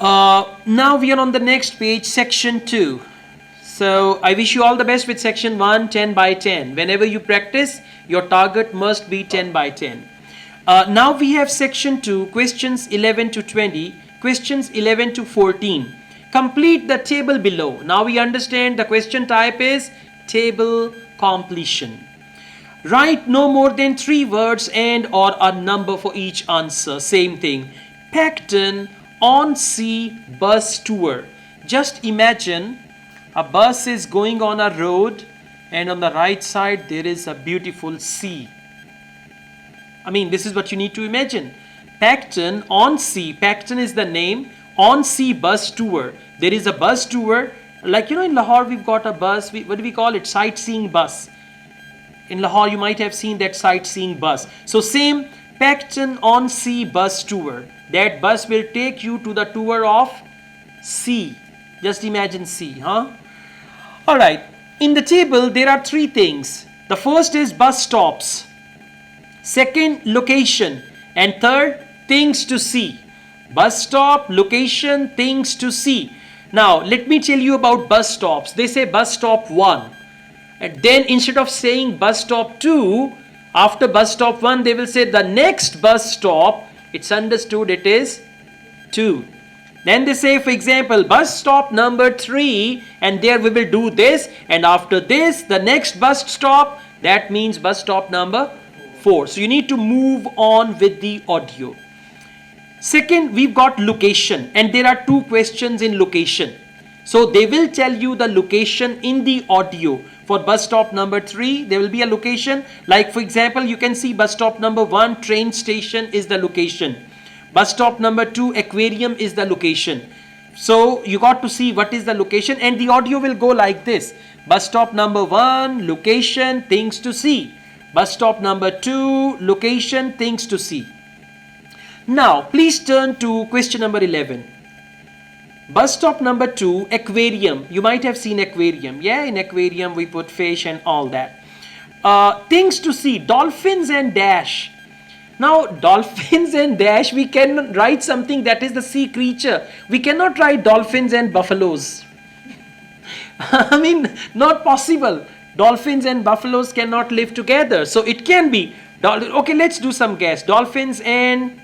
Now we are on the next page, section 2. So I wish you all the best with section 1, 10 by 10. Whenever you practice, your target must be 10 by 10. Now we have section 2, questions 11 to 20, questions 11 to 14. Complete the table below. Now we understand the question type is table completion. Write no more than 3 words and or a number for each answer. Same thing. Pacton on sea bus tour. Just imagine a bus is going on a road and on the right side there is a beautiful sea. I mean, this is what you need to imagine. Pacton on sea. Pacton is the name. On sea bus tour. There is a bus tour. Like, you know, in Lahore we've got a bus. What do we call it? Sightseeing bus. In Lahore you might have seen that sightseeing bus. So same, Pacton on sea bus tour. That bus will take you to the tour of sea. Just imagine sea, huh? Alright, in the table there are 3 things. The first is bus stops. Second, location. And third, things to see. Bus stop, location, things to see. Now, let me tell you about bus stops. They say bus stop 1. And then instead of saying bus stop 2, after bus stop 1, they will say the next bus stop. It's understood it is 2. Then they say, for example, bus stop number 3, and there we will do this. And after this, the next bus stop, that means bus stop number 4. So you need to move on with the audio. Second, we've got location, and there are 2 questions in location. So they will tell you the location in the audio. For bus stop number 3, there will be a location. Like for example, you can see bus stop number 1, train station is the location. Bus stop number 2, aquarium is the location. So you got to see what is the location, and the audio will go like this. Bus stop number 1, location, things to see. Bus stop number 2, location, things to see. Now, please turn to question number 11. Bus stop number 2, aquarium. You might have seen aquarium. Yeah, in aquarium we put fish and all that. Things to see, dolphins and dash. Now, dolphins and dash, we can write something that is the sea creature. We cannot write dolphins and buffaloes. I mean, not possible. Dolphins and buffaloes cannot live together. So it can be, okay, let's do some guess. Dolphins and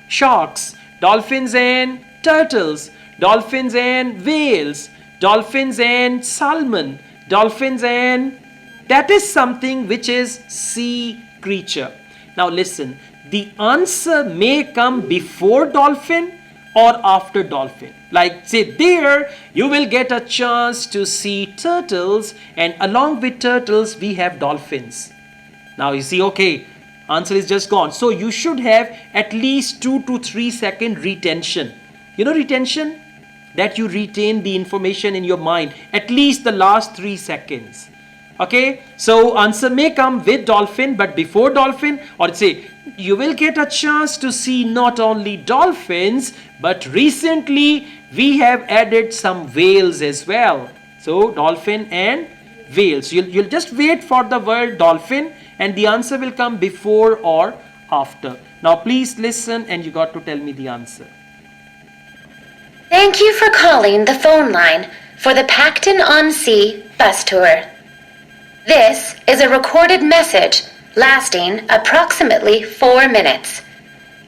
sharks, dolphins and turtles, dolphins and whales, dolphins and salmon, dolphins and, that is something which is sea creature. Now listen, the answer may come before dolphin or after dolphin. Like say there you will get a chance to see turtles, and along with turtles we have dolphins. Now you see, okay, answer is just gone. So you should have at least 2 to 3 second retention. You know retention? That you retain the information in your mind, at least the last 3 seconds. Okay, so answer may come with dolphin but before dolphin, or say you will get a chance to see not only dolphins but recently we have added some whales as well. So dolphin and whales. You'll just wait for the word dolphin and the answer will come before or after. Now please listen and you got to tell me the answer. Thank you for calling the phone line for the Pacton on Sea bus tour. This is a recorded message lasting approximately 4 minutes,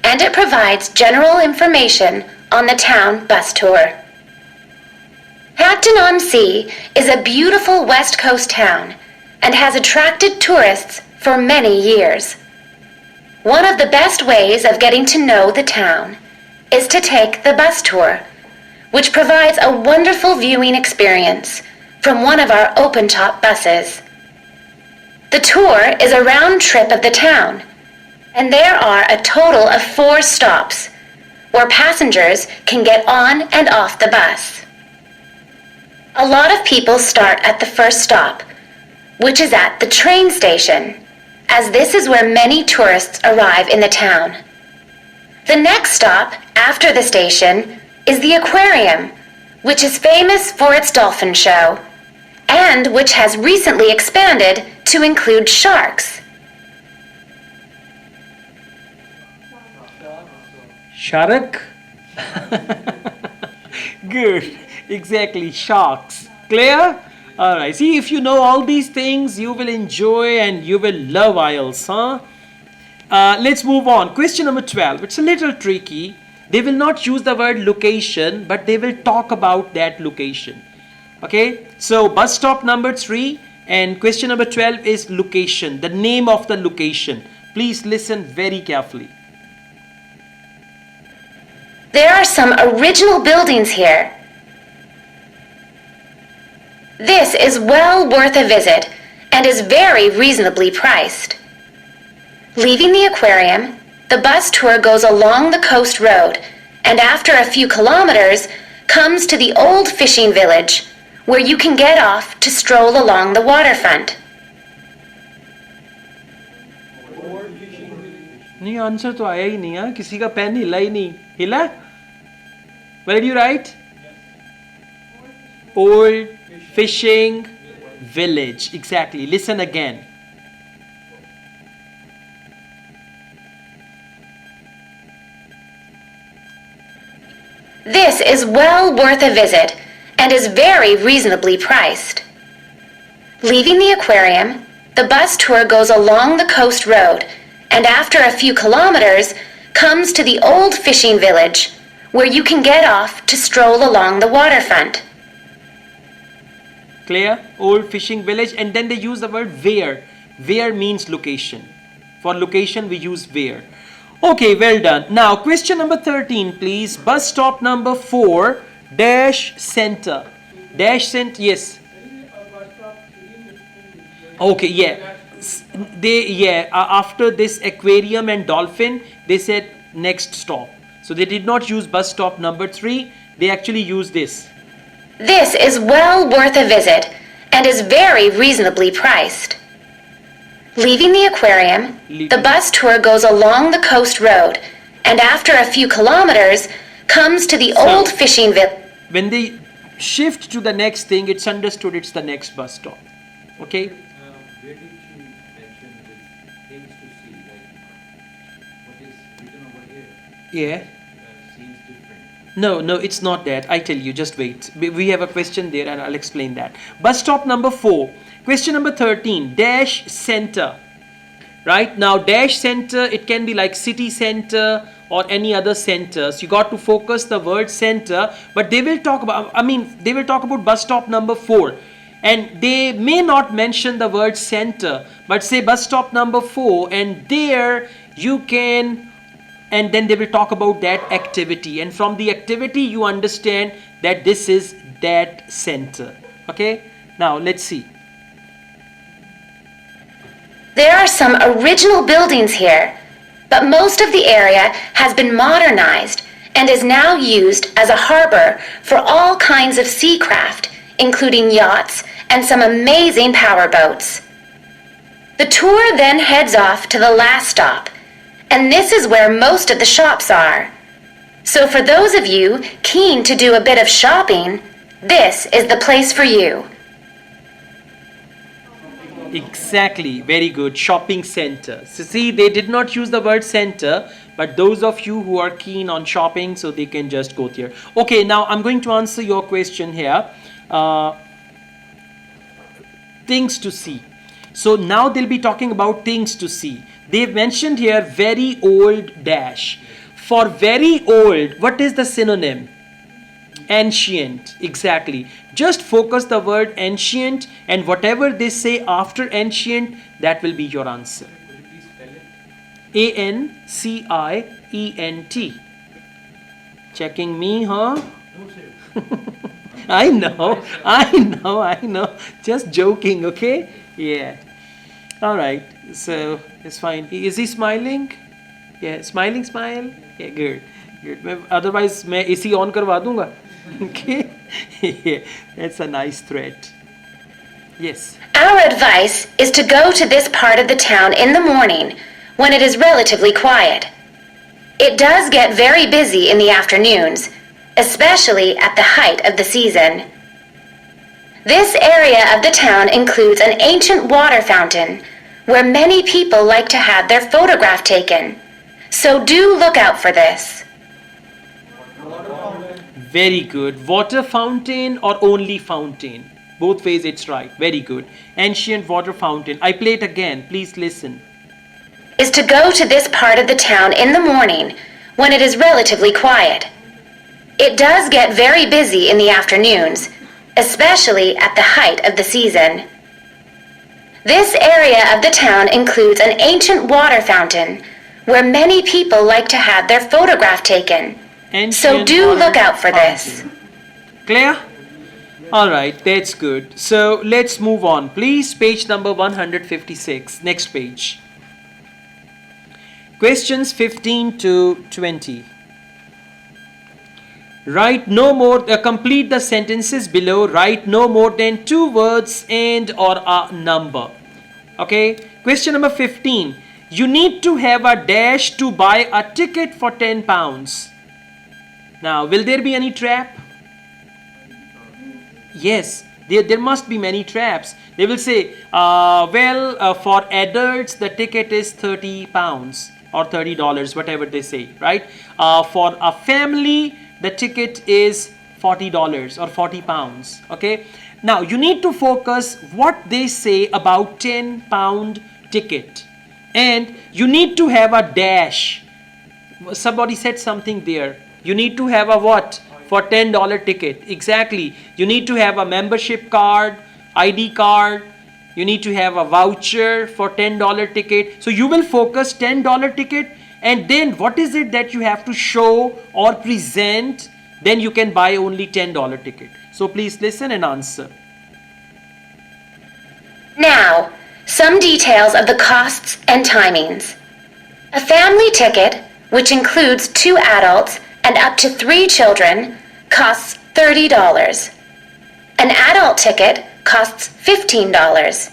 and it provides general information on the town bus tour. Pacton on Sea is a beautiful West Coast town and has attracted tourists for many years. One of the best ways of getting to know the town is to take the bus tour, which provides a wonderful viewing experience from one of our open-top buses. The tour is a round trip of the town, and there are a total of 4 stops where passengers can get on and off the bus. A lot of people start at the first stop, which is at the train station, as this is where many tourists arrive in the town. The next stop after the station is the aquarium, which is famous for its dolphin show, and which has recently expanded to include sharks. Shark? Good. Exactly. Sharks. Clear? Alright. See, if you know all these things, you will enjoy and you will love IELTS, huh? Let's move on. Question number 12. It's a little tricky. They will not use the word location, but they will talk about that location. Okay? So, bus stop number 3 and question number 12 is location, the name of the location. Please listen very carefully. There are some original buildings here. This is well worth a visit and is very reasonably priced. Leaving the aquarium, the bus tour goes along the coast road and after a few kilometers comes to the old fishing village where you can get off to stroll along the waterfront. नहीं answer तो आया ही नहीं है किसी का pen हिला ही नहीं हिला Where did you write? Old fishing village. Exactly. Listen again. This is well worth a visit and is very reasonably priced. Leaving the aquarium, the bus tour goes along the coast road and after a few kilometers comes to the old fishing village where you can get off to stroll along the waterfront. Clear? Old fishing village and then they use the word where. Where means location. For location we use where. Okay, well done. Now question number 13 please. Bus stop number 4 dash center. Dash center, yes. Okay, yeah. After this aquarium and dolphin they said next stop. So they did not use bus stop number 3. They actually used this. This is well worth a visit and is very reasonably priced. Leaving the aquarium, the bus tour goes along the coast road and after a few kilometers comes to the old fishing village. When they shift to the next thing, it's understood it's the next bus stop. Okay? Where did she mention the things to see? Like what is written over here? Yeah. Seems different. No, it's not that. I tell you, just wait. We have a question there and I'll explain that. Bus stop number 4. Question number 13. Dash center. Right? Now, dash center, it can be like city center or any other centers. You got to focus the word center. But they will talk about, they will talk about bus stop number 4. And they may not mention the word center. But say bus stop number 4 and there you can... And then they will talk about that activity. And from the activity, you understand that this is that center. Okay? Now, let's see. There are some original buildings here, but most of the area has been modernized and is now used as a harbor for all kinds of sea craft, including yachts and some amazing powerboats. The tour then heads off to the last stop, and this is where most of the shops are. So for those of you keen to do a bit of shopping, this is the place for you. Exactly. Very good. Shopping center. So see, they did not use the word center, but those of you who are keen on shopping, so they can just go there. Okay, now I'm going to answer your question here. Things to see. So now they'll be talking about things to see. They've mentioned here very old dash. For very old, what is the synonym? Ancient. Exactly. Just focus the word ancient and whatever they say after ancient, that will be your answer. Could you please spell it? Ancient. Checking me, huh? No, sir. I know. Just joking, okay? Yeah. All right. So it's fine. Is he smiling? Yeah, smiling smile. Yeah, good. Otherwise, मैं AC on करवा दूँगा. Okay. Yeah, that's a nice thread. Yes. Our advice is to go to this part of the town in the morning when it is relatively quiet. It does get very busy in the afternoons, especially at the height of the season. This area of the town includes an ancient water fountain where many people like to have their photograph taken. So do look out for this. Very good. Water fountain or only fountain? Both ways it's right. Very good. Ancient water fountain. I play it again. Please listen. Is to go to this part of the town in the morning when it is relatively quiet. It does get very busy in the afternoons, especially at the height of the season. This area of the town includes an ancient water fountain where many people like to have their photograph taken. So Ancient do water look out for this. fountain. Clear? Alright, that's good. So let's move on. Please, page number 156. Next page. Questions 15 to 20. Write no more, complete the sentences below. Write no more than 2 words and or a number. Okay. Question number 15. You need to have a dash to buy a ticket for £10. Now, will there be any trap? Yes, there must be many traps. They will say, for adults, the ticket is £30 or $30, whatever they say, right? For a family, the ticket is $40 or £40, okay? Now, you need to focus what they say about £10 ticket. And you need to have a dash. Somebody said something there. You need to have a what? For $10 ticket. Exactly. You need to have a membership card, ID card. You need to have a voucher for $10 ticket. So you will focus $10 ticket, and then what is it that you have to show or present? Then you can buy only $10 ticket. So please listen and answer. Now, some details of the costs and timings. A family ticket, which includes 2 adults and up to 3 children, costs $30. An adult ticket costs $15.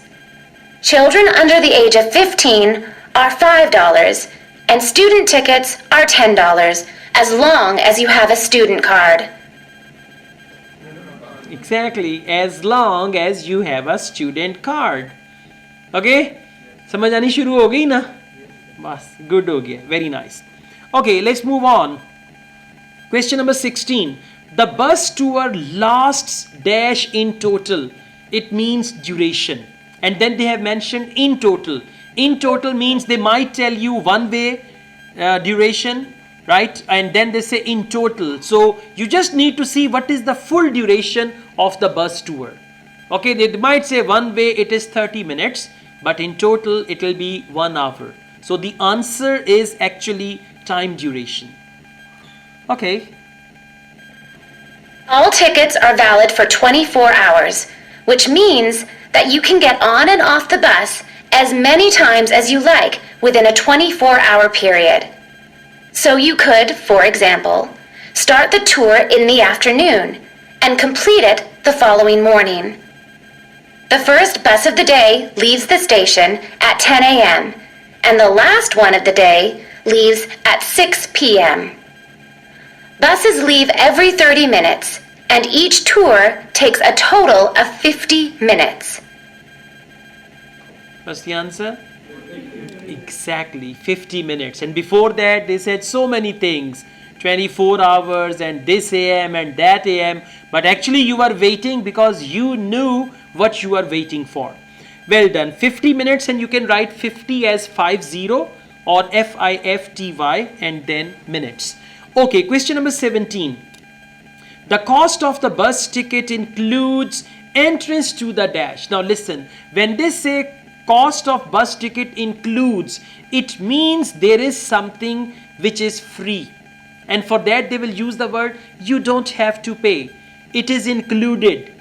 Children under the age of 15 are $5, and student tickets are $10, as long as you have a student card. Exactly, as long as you have a student card. Okay? समझ आनी शुरू हो गई ना? बस, good हो गया. Very nice. Okay, let's move on. Question number 16. The bus tour lasts dash in total. It means duration. And then they have mentioned in total. In total means they might tell you one way duration, right? And then they say in total. So you just need to see what is the full duration of the bus tour. Okay, they might say one way it is 30 minutes, but in total it will be 1 hour. So the answer is actually time duration. Okay. All tickets are valid for 24 hours, which means that you can get on and off the bus as many times as you like within a 24-hour period. So you could, for example, start the tour in the afternoon and complete it the following morning. The first bus of the day leaves the station at 10 a.m. and the last one of the day leaves at 6 p.m. Buses leave every 30 minutes, and each tour takes a total of 50 minutes. What's the answer? Exactly, 50 minutes. And before that, they said so many things. 24 hours and this AM and that AM. But actually, you are waiting because you knew what you are waiting for. Well done. 50 minutes, and you can write 50 as 50 or FIFTY and then minutes. Okay, question number 17. The cost of the bus ticket includes entrance to the dash. Now listen, when they say cost of bus ticket includes, it means there is something which is free. And for that they will use the word you don't have to pay. It is included,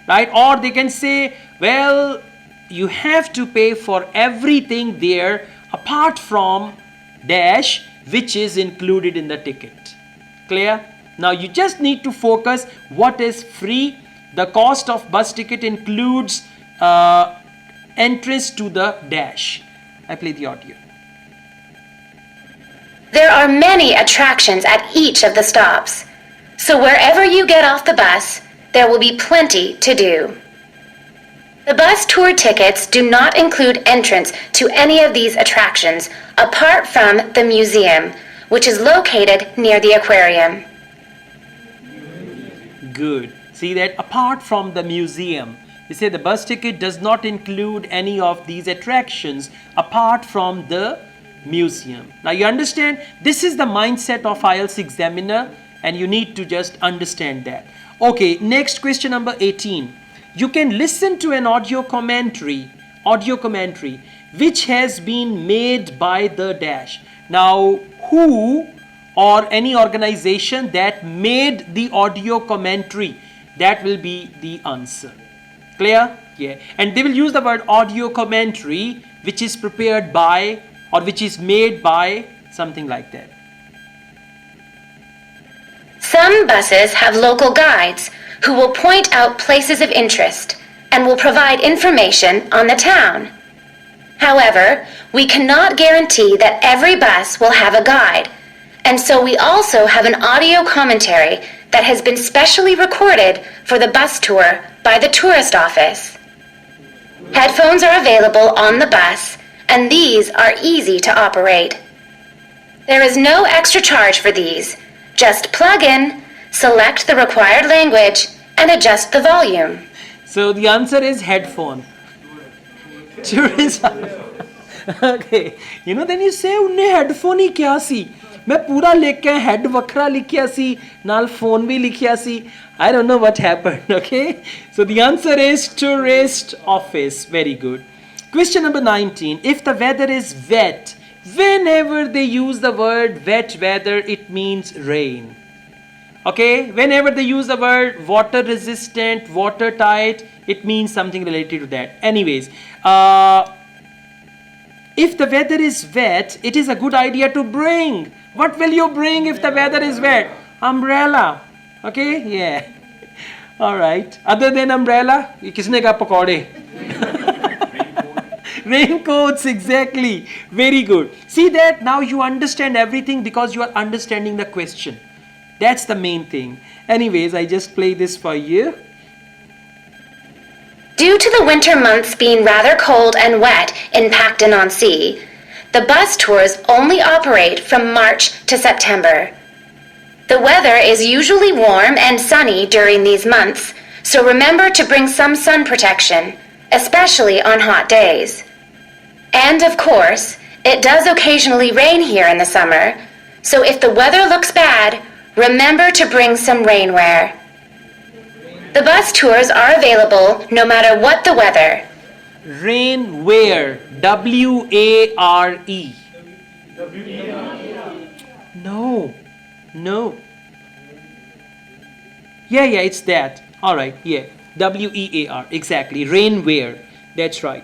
right? Or they can say, well, you have to pay for everything there apart from dash, which is included in the ticket. Clear? Now you just need to focus what is free. The cost of bus ticket includes entrance to the dash. I play the audio. There are many attractions at each of the stops, so wherever you get off the bus, there will be plenty to do. The bus tour tickets do not include entrance to any of these attractions apart from the museum, which is located near the aquarium. good. See that apart from the museum, they say the bus ticket does not include any of these attractions apart from the museum. Now you understand, this is the mindset of IELTS examiner and you need to just understand that. Okay, next question number 18. You can listen to an audio commentary which has been made by the dash. Now who or any organization that made the audio commentary, that will be the answer. Clear? Yeah. And they will use the word audio commentary which is prepared by or which is made by, something like that. Some buses have local guides who will point out places of interest and will provide information on the town. However, we cannot guarantee that every bus will have a guide, and so we also have an audio commentary that has been specially recorded for the bus tour by the tourist office. Headphones are available on the bus, and these are easy to operate. There is no extra charge for these. Just plug in, select the required language, and adjust the volume. So the answer is headphone. Tourism. Okay. You know, then you say unne headphone hi kya si? मैं पूरा लेके head वखरा लिखिया सी नाल phone भी लिखिया सी. I don't know what happened. Okay, so the answer is tourist office. Very good. Question number 19. If the weather is wet, whenever they use the word wet weather, it means rain. Okay, whenever they use the word water resistant, watertight, it means something related to that. Anyways, if the weather is wet, it is a good idea to bring. What will you bring if the weather is wet? Umbrella. Okay, yeah. All right. Other than umbrella, kisne ka pakode? Raincoats, exactly. Very good. See that now you understand everything because you are understanding the question. That's the main thing. Anyways, I just play this for you. Due to the winter months being rather cold and wet in Pacton-on-Sea, the bus tours only operate from March to September. The weather is usually warm and sunny during these months, so remember to bring some sun protection, especially on hot days. And of course, it does occasionally rain here in the summer, so if the weather looks bad, remember to bring some rainwear. The bus tours are available no matter what the weather. Rainwear. W-A-R-E. No. Yeah, it's that. All right, yeah. W-E-A-R. Exactly. Rainwear. That's right.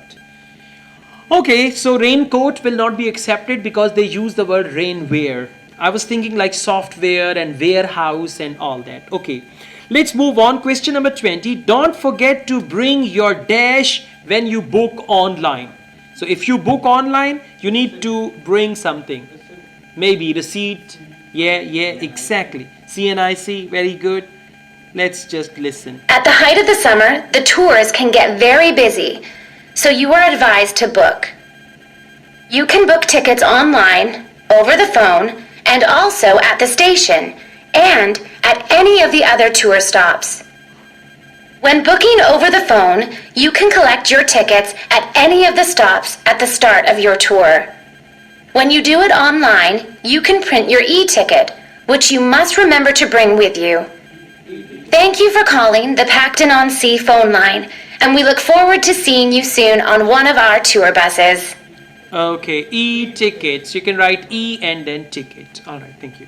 Okay, so raincoat will not be accepted because they use the word rainwear. I was thinking like software and warehouse and all that. Okay, let's move on. Question number 20. Don't forget to bring your dash when you book online. So if you book online, you need to bring something. Maybe receipt. Yeah, exactly. CNIC, very good. Let's just listen. At the height of the summer, the tours can get very busy, so you are advised to book. You can book tickets online, over the phone, and also at the station, and at any of the other tour stops. When booking over the phone, you can collect your tickets at any of the stops at the start of your tour. When you do it online, you can print your e-ticket, which you must remember to bring with you. Thank you for calling the Pacton-on-Sea phone line, and we look forward to seeing you soon on one of our tour buses. Okay, e-tickets. You can write E and then ticket. All right, thank you.